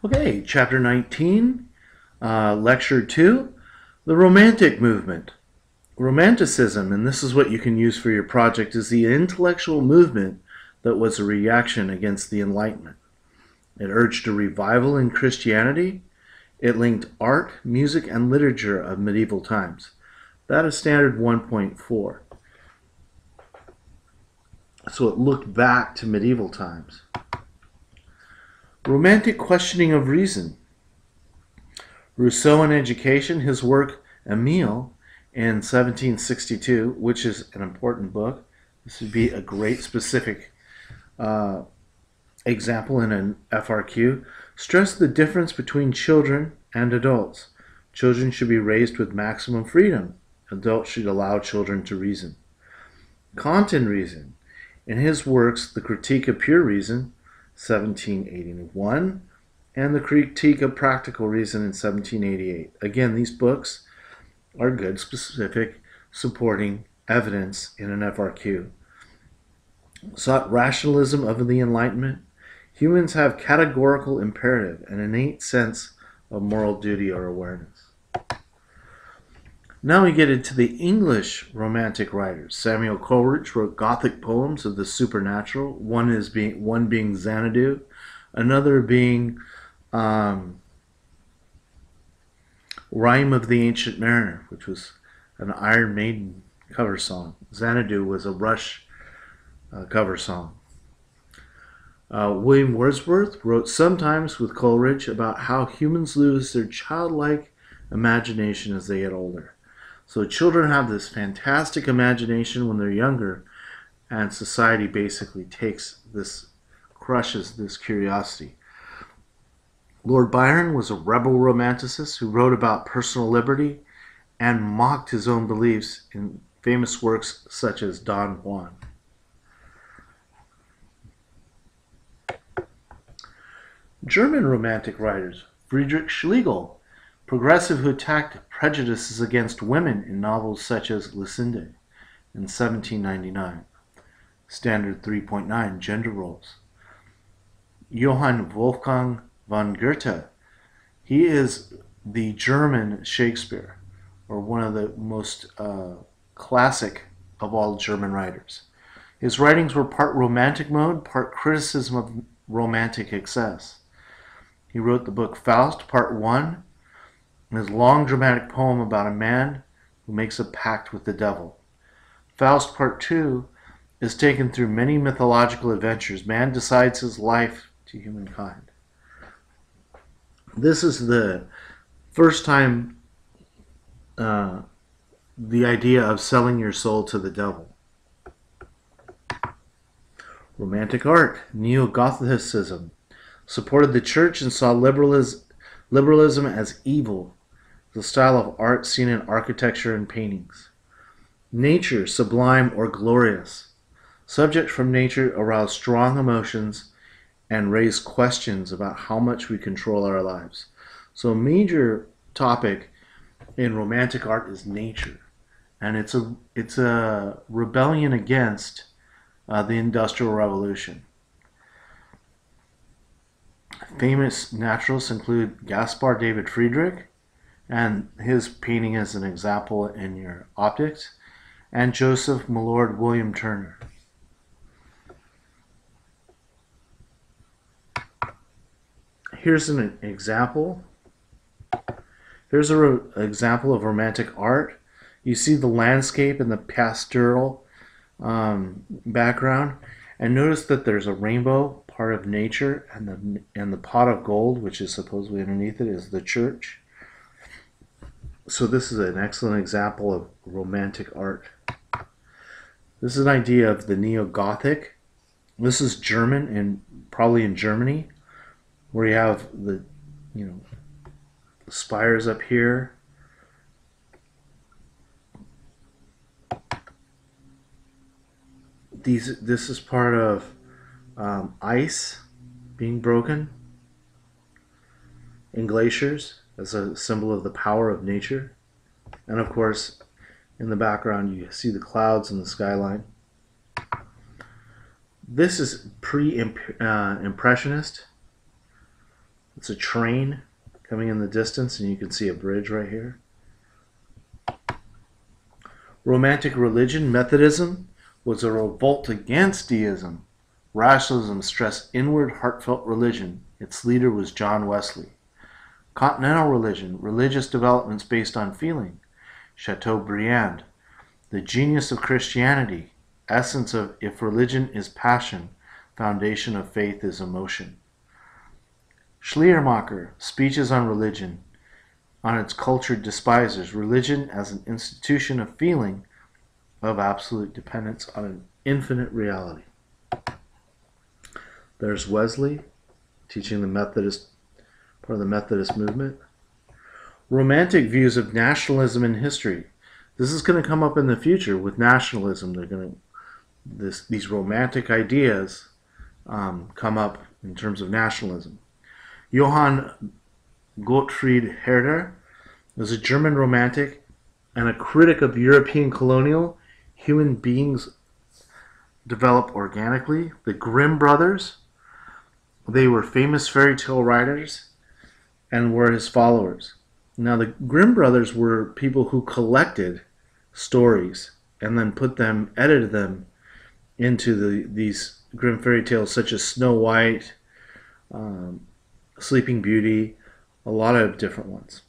Okay, Chapter 19, Lecture 2, the Romantic Movement. Romanticism, and this is what you can use for your project, is the intellectual movement that was a reaction against the Enlightenment. It urged a revival in Christianity. It linked art, music, and literature of medieval times. That is standard 1.4. So it looked back to medieval times. Romantic questioning of reason. Rousseau in Education, his work Emile in 1762, which is an important book. This would be a great specific example in an FRQ. Stressed the difference between children and adults. Children should be raised with maximum freedom. Adults should allow children to reason. Kant in Reason. In his works, The Critique of Pure Reason, 1781, and The Critique of Practical Reason in 1788. Again, these books are good, specific, supporting evidence in an FRQ. Sought rationalism of the Enlightenment. Humans have categorical imperative, an innate sense of moral duty or awareness. Now we get into the English Romantic writers. Samuel Coleridge wrote Gothic poems of the supernatural. One being Xanadu, another being Rime of the Ancient Mariner, which was an Iron Maiden cover song. Xanadu was a Rush cover song. William Wordsworth wrote sometimes with Coleridge about how humans lose their childlike imagination as they get older. So children have this fantastic imagination when they're younger, and society basically crushes this curiosity. Lord Byron was a rebel romanticist who wrote about personal liberty and mocked his own beliefs in famous works such as Don Juan. German Romantic writers. Friedrich Schlegel, progressive who attacked prejudices against women in novels such as Lucinda in 1799. Standard 3.9, Gender Roles. Johann Wolfgang von Goethe. He is the German Shakespeare, or one of the most classic of all German writers. His writings were part romantic mode, part criticism of romantic excess. He wrote the book Faust, Part 1, his long dramatic poem about a man who makes a pact with the devil. Faust, Part 2, is taken through many mythological adventures. Man decides his life to humankind. This is the first time the idea of selling your soul to the devil. Romantic art. Neo-Gothicism supported the church and saw liberalism as evil, the style of art seen in architecture and paintings. Nature, sublime or glorious. Subjects from nature arouse strong emotions and raise questions about how much we control our lives. So a major topic in romantic art is nature, and it's a rebellion against the Industrial Revolution. Famous naturalists include Gaspar David Friedrich, and his painting is an example in your optics, and Joseph Millard William Turner. Here's an example. Here's an example of romantic art. You see the landscape and the pastoral background, and notice that there's a rainbow, part of nature, and the pot of gold, which is supposedly underneath it, is the church. So this is an excellent example of romantic art. This is an idea of the Neo-Gothic. This is German, and probably in Germany, where you have the spires up here. This is part of ice being broken in glaciers as a symbol of the power of nature. And of course, in the background, you see the clouds and the skyline. This is pre-impressionist. It's a train coming in the distance, and you can see a bridge right here. Romantic religion, Methodism, was a revolt against deism. Rationalism stressed inward, heartfelt religion. Its leader was John Wesley. Continental religion, religious developments based on feeling. Chateaubriand. The genius of Christianity, essence of if religion is passion, foundation of faith is emotion. Schleiermacher, speeches on religion, on its cultured despisers, religion as an institution of feeling, of absolute dependence on an infinite reality. There's Wesley teaching the Methodist, part of the Methodist movement. Romantic views of nationalism in history. This is going to come up in the future with nationalism. They're going to these romantic ideas come up in terms of nationalism. Johann Gottfried Herder was a German romantic and a critic of European colonial. Human beings develop organically. The Grimm brothers, they were famous fairy tale writers and were his followers. Now, the Grimm brothers were people who collected stories and then edited them into these Grimm fairy tales, such as Snow White, Sleeping Beauty, a lot of different ones.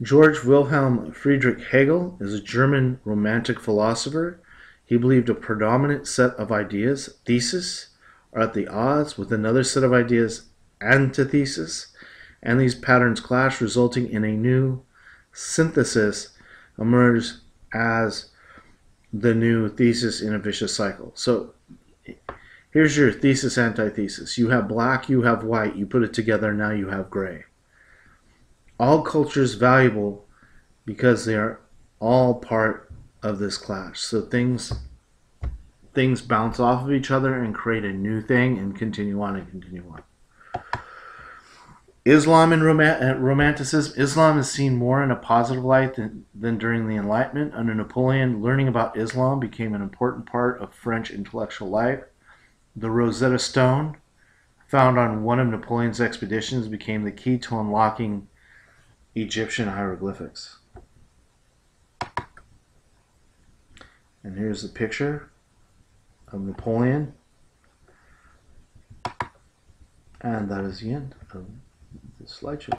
Georg Wilhelm Friedrich Hegel is a German romantic philosopher. He believed a predominant set of ideas, theses, are at the odds with another set of ideas, antithesis, and these patterns clash, resulting in a new synthesis emerge as the new thesis in a vicious cycle. So here's your thesis, antithesis. You have black, you have white, you put it together, now you have gray. All cultures valuable because they are all part of this clash. So things bounce off of each other and create a new thing and continue on and continue on. Islam and Romanticism. Islam is seen more in a positive light than during the Enlightenment. Under Napoleon, learning about Islam became an important part of French intellectual life. The Rosetta Stone, found on one of Napoleon's expeditions, became the key to unlocking Egyptian hieroglyphics. And here's the picture of Napoleon. And that is the end of the slideshow.